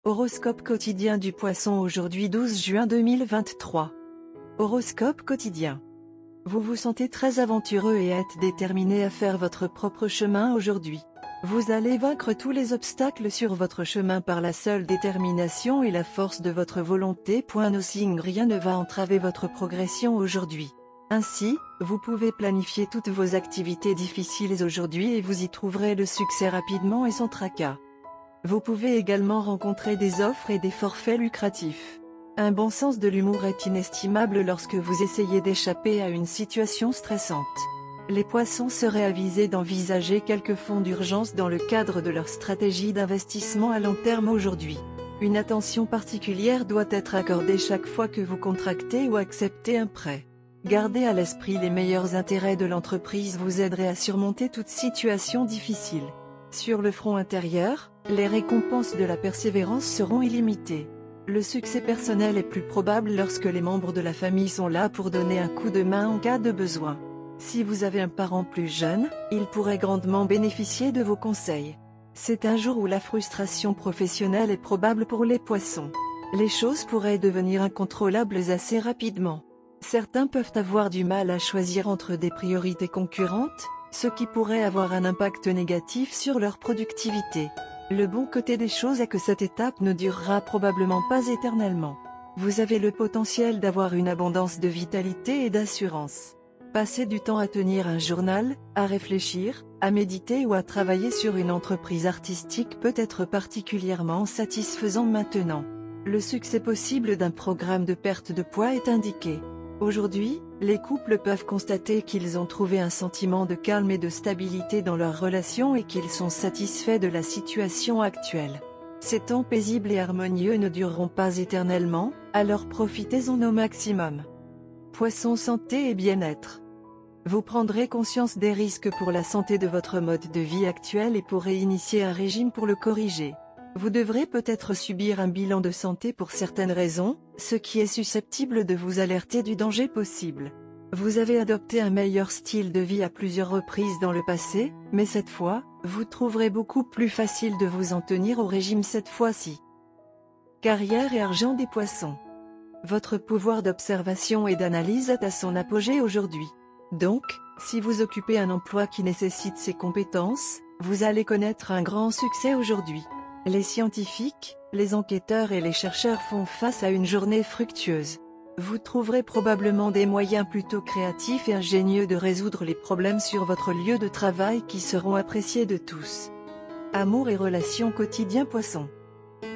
Horoscope quotidien du Poisson aujourd'hui 12 juin 2023. Horoscope quotidien. Vous vous sentez très aventureux et êtes déterminé à faire votre propre chemin aujourd'hui. Vous allez vaincre tous les obstacles sur votre chemin par la seule détermination et la force de votre volonté. Nos signes, rien ne va entraver votre progression aujourd'hui. Ainsi, vous pouvez planifier toutes vos activités difficiles aujourd'hui et vous y trouverez le succès rapidement et sans tracas. Vous pouvez également rencontrer des offres et des forfaits lucratifs. Un bon sens de l'humour est inestimable lorsque vous essayez d'échapper à une situation stressante. Les poissons seraient avisés d'envisager quelques fonds d'urgence dans le cadre de leur stratégie d'investissement à long terme aujourd'hui. Une attention particulière doit être accordée chaque fois que vous contractez ou acceptez un prêt. Gardez à l'esprit les meilleurs intérêts de l'entreprise vous aiderait à surmonter toute situation difficile. Sur le front intérieur, les récompenses de la persévérance seront illimitées. Le succès personnel est plus probable lorsque les membres de la famille sont là pour donner un coup de main en cas de besoin. Si vous avez un parent plus jeune, il pourrait grandement bénéficier de vos conseils. C'est un jour où la frustration professionnelle est probable pour les poissons. Les choses pourraient devenir incontrôlables assez rapidement. Certains peuvent avoir du mal à choisir entre des priorités concurrentes, ce qui pourrait avoir un impact négatif sur leur productivité. Le bon côté des choses est que cette étape ne durera probablement pas éternellement. Vous avez le potentiel d'avoir une abondance de vitalité et d'assurance. Passer du temps à tenir un journal, à réfléchir, à méditer ou à travailler sur une entreprise artistique peut être particulièrement satisfaisant maintenant. Le succès possible d'un programme de perte de poids est indiqué. Aujourd'hui, les couples peuvent constater qu'ils ont trouvé un sentiment de calme et de stabilité dans leur relation et qu'ils sont satisfaits de la situation actuelle. Ces temps paisibles et harmonieux ne dureront pas éternellement, alors profitez-en au maximum. Poisson, santé et bien-être. Vous prendrez conscience des risques pour la santé de votre mode de vie actuel et pourrez initier un régime pour le corriger. Vous devrez peut-être subir un bilan de santé pour certaines raisons, ce qui est susceptible de vous alerter du danger possible. Vous avez adopté un meilleur style de vie à plusieurs reprises dans le passé, mais cette fois, vous trouverez beaucoup plus facile de vous en tenir au régime cette fois-ci. Carrière et argent des poissons. Votre pouvoir d'observation et d'analyse est à son apogée aujourd'hui. Donc, si vous occupez un emploi qui nécessite ces compétences, vous allez connaître un grand succès aujourd'hui. Les scientifiques, les enquêteurs et les chercheurs font face à une journée fructueuse. Vous trouverez probablement des moyens plutôt créatifs et ingénieux de résoudre les problèmes sur votre lieu de travail qui seront appréciés de tous. Amour et relations quotidien Poisson.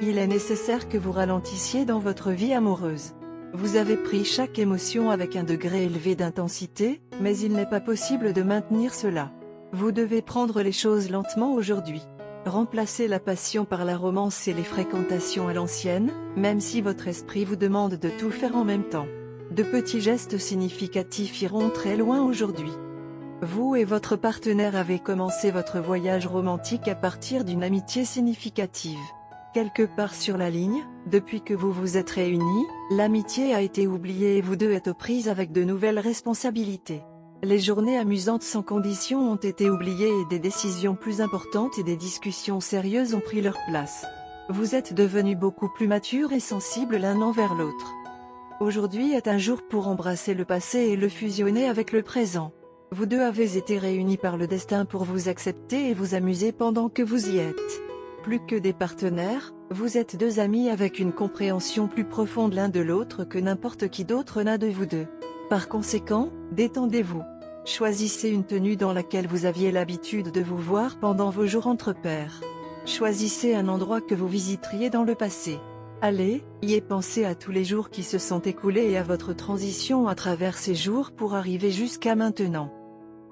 Il est nécessaire que vous ralentissiez dans votre vie amoureuse. Vous avez pris chaque émotion avec un degré élevé d'intensité, mais il n'est pas possible de maintenir cela. Vous devez prendre les choses lentement aujourd'hui. Remplacez la passion par la romance et les fréquentations à l'ancienne, même si votre esprit vous demande de tout faire en même temps. De petits gestes significatifs iront très loin aujourd'hui. Vous et votre partenaire avez commencé votre voyage romantique à partir d'une amitié significative. Quelque part sur la ligne, depuis que vous vous êtes réunis, l'amitié a été oubliée et vous deux êtes aux prises avec de nouvelles responsabilités. Les journées amusantes sans condition ont été oubliées et des décisions plus importantes et des discussions sérieuses ont pris leur place. Vous êtes devenus beaucoup plus matures et sensibles l'un envers l'autre. Aujourd'hui est un jour pour embrasser le passé et le fusionner avec le présent. Vous deux avez été réunis par le destin pour vous accepter et vous amuser pendant que vous y êtes. Plus que des partenaires, vous êtes deux amis avec une compréhension plus profonde l'un de l'autre que n'importe qui d'autre n'a de vous deux. Par conséquent, détendez-vous. Choisissez une tenue dans laquelle vous aviez l'habitude de vous voir pendant vos jours entre pairs. Choisissez un endroit que vous visiteriez dans le passé. Allez, y pensez à tous les jours qui se sont écoulés et à votre transition à travers ces jours pour arriver jusqu'à maintenant.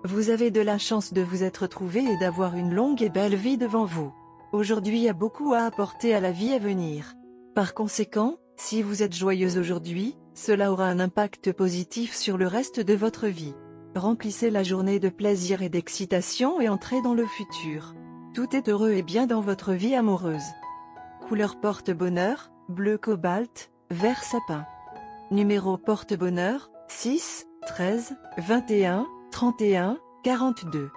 Vous avez de la chance de vous être trouvé et d'avoir une longue et belle vie devant vous. Aujourd'hui a beaucoup à apporter à la vie à venir. Par conséquent, si vous êtes joyeuse aujourd'hui, cela aura un impact positif sur le reste de votre vie. Remplissez la journée de plaisir et d'excitation et entrez dans le futur. Tout est heureux et bien dans votre vie amoureuse. Couleur porte-bonheur, bleu cobalt, vert sapin. Numéro porte-bonheur, 6, 13, 21, 31, 42.